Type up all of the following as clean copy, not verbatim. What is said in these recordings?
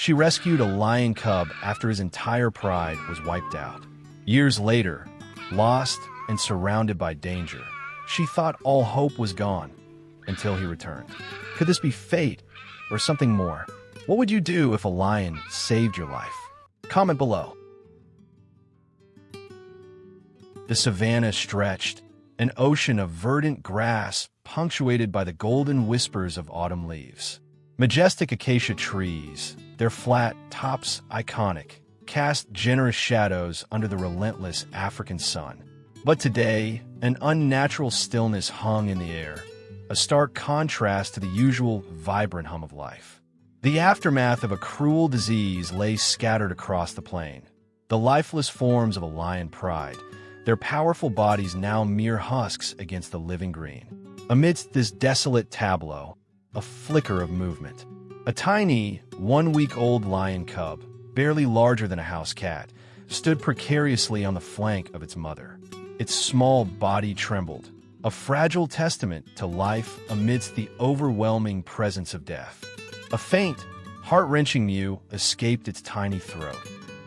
She rescued a lion cub after his entire pride was wiped out. Years later, lost and surrounded by danger, she thought all hope was gone until he returned. Could this be fate or something more? What would you do if a lion saved your life? Comment below. The savanna stretched, an ocean of verdant grass punctuated by the golden whispers of autumn leaves. Majestic acacia trees, their flat tops iconic, cast generous shadows under the relentless African sun. But today, an unnatural stillness hung in the air, a stark contrast to the usual vibrant hum of life. The aftermath of a cruel disease lay scattered across the plain. The lifeless forms of a lion pride, their powerful bodies now mere husks against the living green. Amidst this desolate tableau, a flicker of movement. A tiny, 1-week-old lion cub, barely larger than a house cat, stood precariously on the flank of its mother. Its small body trembled, a fragile testament to life amidst the overwhelming presence of death. A faint, heart-wrenching mew escaped its tiny throat.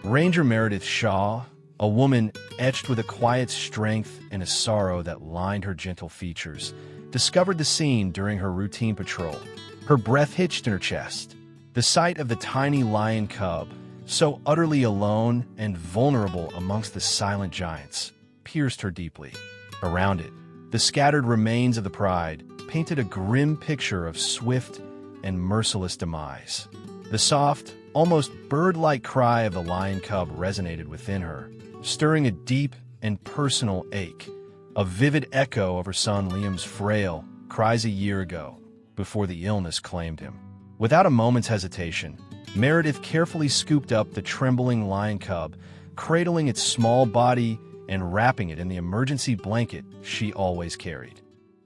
Ranger Meredith Shaw, a woman etched with a quiet strength and a sorrow that lined her gentle features, discovered the scene during her routine patrol. Her breath hitched in her chest. The sight of the tiny lion cub, so utterly alone and vulnerable amongst the silent giants, pierced her deeply. Around it, the scattered remains of the pride painted a grim picture of swift and merciless demise. The soft, almost bird-like cry of the lion cub resonated within her, stirring a deep and personal ache, a vivid echo of her son Liam's frail cries a year ago, before the illness claimed him. Without a moment's hesitation, Meredith carefully scooped up the trembling lion cub, cradling its small body and wrapping it in the emergency blanket she always carried.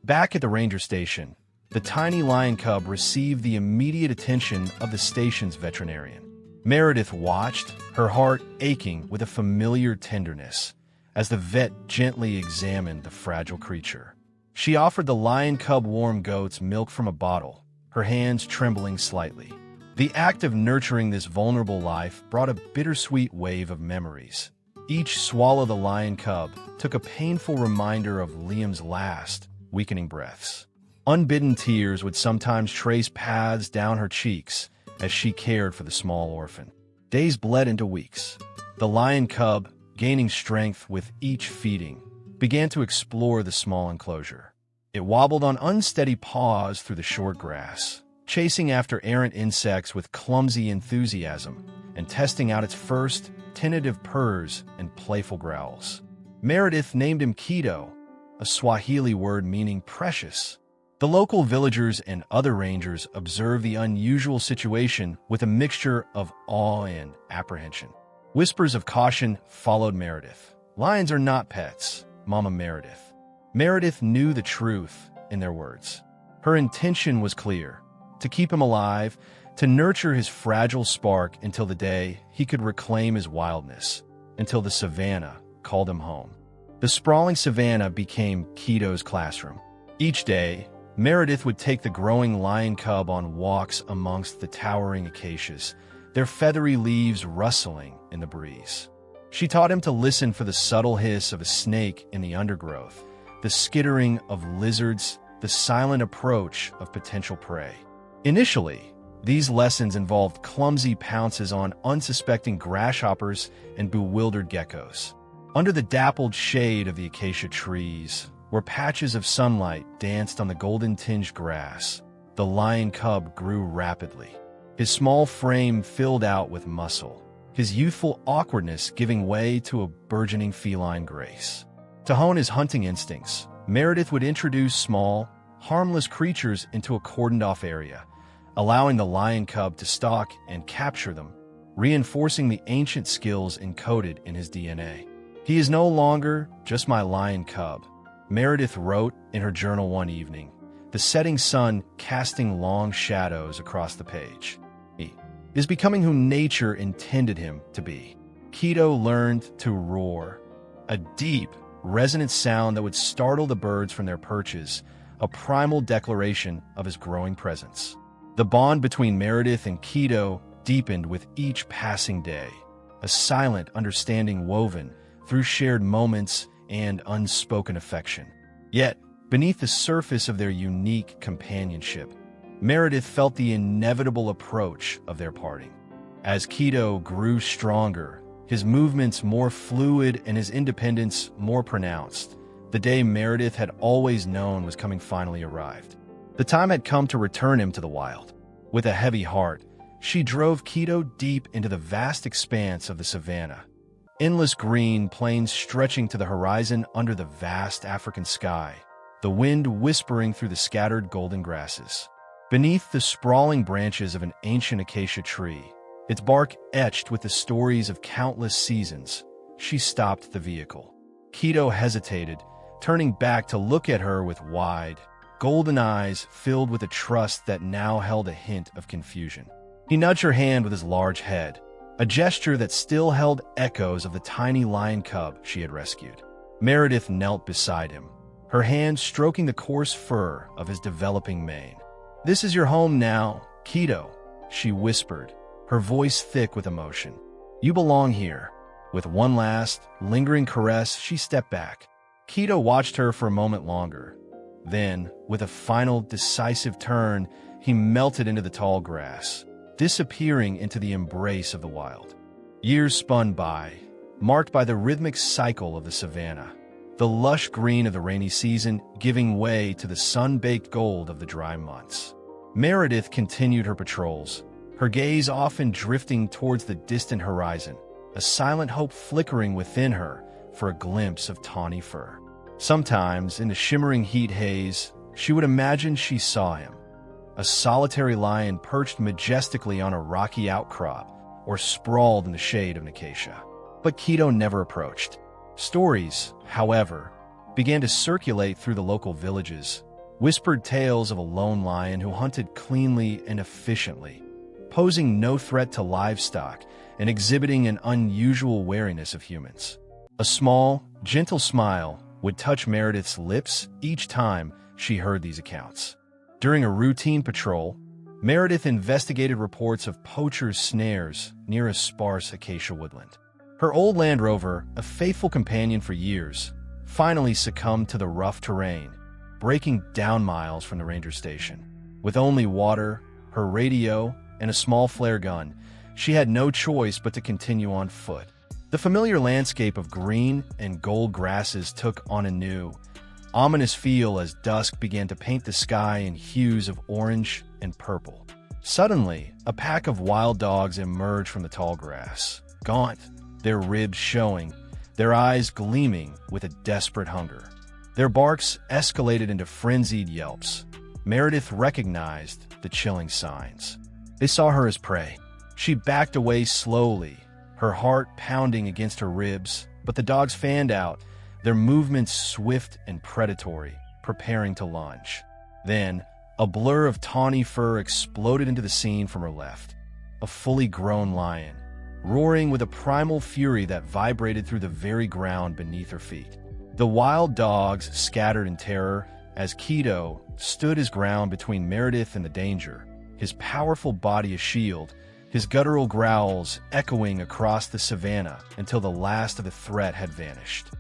Back at the ranger station, the tiny lion cub received the immediate attention of the station's veterinarian. Meredith watched, her heart aching with a familiar tenderness, as the vet gently examined the fragile creature. She offered the lion cub warm goat's milk from a bottle, her hands trembling slightly. The act of nurturing this vulnerable life brought a bittersweet wave of memories. Each swallow of the lion cub took a painful reminder of Liam's last, weakening breaths. Unbidden tears would sometimes trace paths down her cheeks as she cared for the small orphan. Days bled into weeks. The lion cub, gaining strength with each feeding, began to explore the small enclosure. It wobbled on unsteady paws through the short grass, chasing after errant insects with clumsy enthusiasm and testing out its first tentative purrs and playful growls. Meredith named him Keto, a Swahili word meaning precious. The local villagers and other rangers observed the unusual situation with a mixture of awe and apprehension. Whispers of caution followed Meredith. Lions are not pets, Mama Meredith. Meredith knew the truth in their words. Her intention was clear: to keep him alive, to nurture his fragile spark until the day he could reclaim his wildness, until the savanna called him home. The sprawling savanna became Keto's classroom. Each day, Meredith would take the growing lion cub on walks amongst the towering acacias, their feathery leaves rustling in the breeze. She taught him to listen for the subtle hiss of a snake in the undergrowth, the skittering of lizards, the silent approach of potential prey. Initially, these lessons involved clumsy pounces on unsuspecting grasshoppers and bewildered geckos. Under the dappled shade of the acacia trees, where patches of sunlight danced on the golden-tinged grass, the lion cub grew rapidly. His small frame filled out with muscle, his youthful awkwardness giving way to a burgeoning feline grace. To hone his hunting instincts, Meredith would introduce small, harmless creatures into a cordoned-off area, allowing the lion cub to stalk and capture them, reinforcing the ancient skills encoded in his DNA. "He is no longer just my lion cub," Meredith wrote in her journal one evening, the setting sun casting long shadows across the page. "He is becoming who nature intended him to be." Keto learned to roar, a deep, resonant sound that would startle the birds from their perches, a primal declaration of his growing presence. The bond between Meredith and Keto deepened with each passing day, a silent understanding woven through shared moments and unspoken affection. Yet, beneath the surface of their unique companionship, Meredith felt the inevitable approach of their parting. As Keto grew stronger, his movements more fluid and his independence more pronounced, the day Meredith had always known was coming finally arrived. The time had come to return him to the wild. With a heavy heart, she drove Keto deep into the vast expanse of the savanna. Endless green plains stretching to the horizon under the vast African sky, the wind whispering through the scattered golden grasses. Beneath the sprawling branches of an ancient acacia tree, its bark etched with the stories of countless seasons, she stopped the vehicle. Keto hesitated, turning back to look at her with wide, golden eyes filled with a trust that now held a hint of confusion. He nudged her hand with his large head, a gesture that still held echoes of the tiny lion cub she had rescued. Meredith knelt beside him, her hand stroking the coarse fur of his developing mane. "This is your home now, Keto," she whispered, her voice thick with emotion. "You belong here." With one last, lingering caress, she stepped back. Keto watched her for a moment longer. Then, with a final, decisive turn, he melted into the tall grass, disappearing into the embrace of the wild. Years spun by, marked by the rhythmic cycle of the savanna, the lush green of the rainy season giving way to the sun-baked gold of the dry months. Meredith continued her patrols, her gaze often drifting towards the distant horizon, a silent hope flickering within her for a glimpse of tawny fur. Sometimes, in the shimmering heat haze, she would imagine she saw him, a solitary lion perched majestically on a rocky outcrop or sprawled in the shade of an acacia. But Keto never approached. Stories, however, began to circulate through the local villages, whispered tales of a lone lion who hunted cleanly and efficiently, posing no threat to livestock and exhibiting an unusual wariness of humans. A small, gentle smile would touch Meredith's lips each time she heard these accounts. During a routine patrol, Meredith investigated reports of poachers' snares near a sparse acacia woodland. Her old Land Rover, a faithful companion for years, finally succumbed to the rough terrain, breaking down miles from the ranger station. With only water, her radio, and a small flare gun, she had no choice but to continue on foot. The familiar landscape of green and gold grasses took on a new, ominous feel as dusk began to paint the sky in hues of orange and purple. Suddenly, a pack of wild dogs emerged from the tall grass, gaunt, their ribs showing, their eyes gleaming with a desperate hunger. Their barks escalated into frenzied yelps. Meredith recognized the chilling signs. They saw her as prey. She backed away slowly, her heart pounding against her ribs, but the dogs fanned out, their movements swift and predatory, preparing to lunge. Then, a blur of tawny fur exploded into the scene from her left. A fully grown lion, roaring with a primal fury that vibrated through the very ground beneath her feet. The wild dogs scattered in terror as Keto stood his ground between Meredith and the danger, his powerful body a shield, his guttural growls echoing across the savanna until the last of the threat had vanished.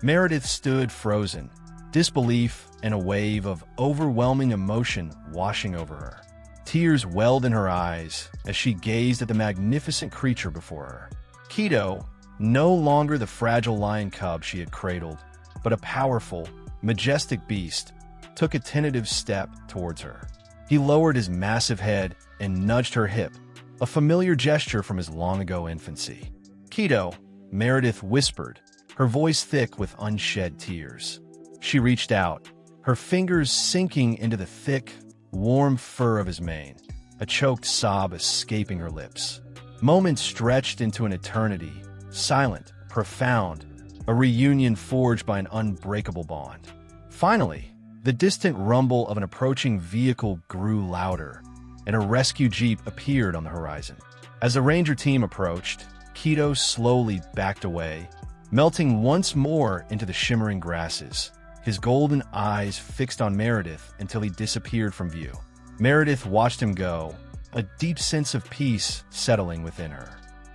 Meredith stood frozen, disbelief and a wave of overwhelming emotion washing over her. Tears welled in her eyes as she gazed at the magnificent creature before her. Keto, no longer the fragile lion cub she had cradled, but a powerful, majestic beast, took a tentative step towards her. He lowered his massive head and nudged her hip, a familiar gesture from his long-ago infancy. "Keto," Meredith whispered, her voice thick with unshed tears. She reached out, her fingers sinking into the thick, warm fur of his mane, a choked sob escaping her lips. Moments stretched into an eternity, silent, profound, a reunion forged by an unbreakable bond. Finally, the distant rumble of an approaching vehicle grew louder, and a rescue jeep appeared on the horizon. As the ranger team approached, Keto slowly backed away, melting once more into the shimmering grasses, his golden eyes fixed on Meredith until he disappeared from view. Meredith watched him go, a deep sense of peace settling within her.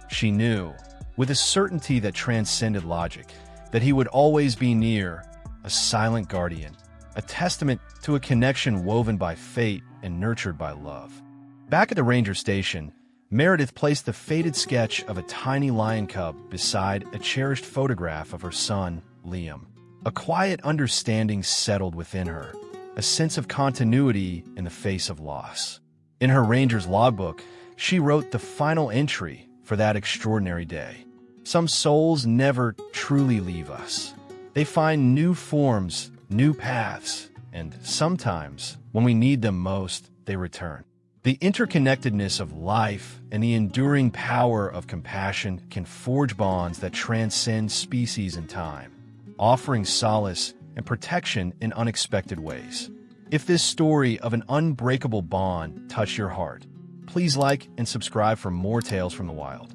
She knew, with a certainty that transcended logic, that he would always be near, a silent guardian, a testament to a connection woven by fate and nurtured by love. Back at the ranger station, Meredith placed the faded sketch of a tiny lion cub beside a cherished photograph of her son, Liam. A quiet understanding settled within her, a sense of continuity in the face of loss. In her ranger's logbook, she wrote the final entry for that extraordinary day. Some souls never truly leave us. They find new forms, new paths, and sometimes, when we need them most, they return. The interconnectedness of life and the enduring power of compassion can forge bonds that transcend species and time, offering solace and protection in unexpected ways. If this story of an unbreakable bond touched your heart, please like and subscribe for more tales from the wild.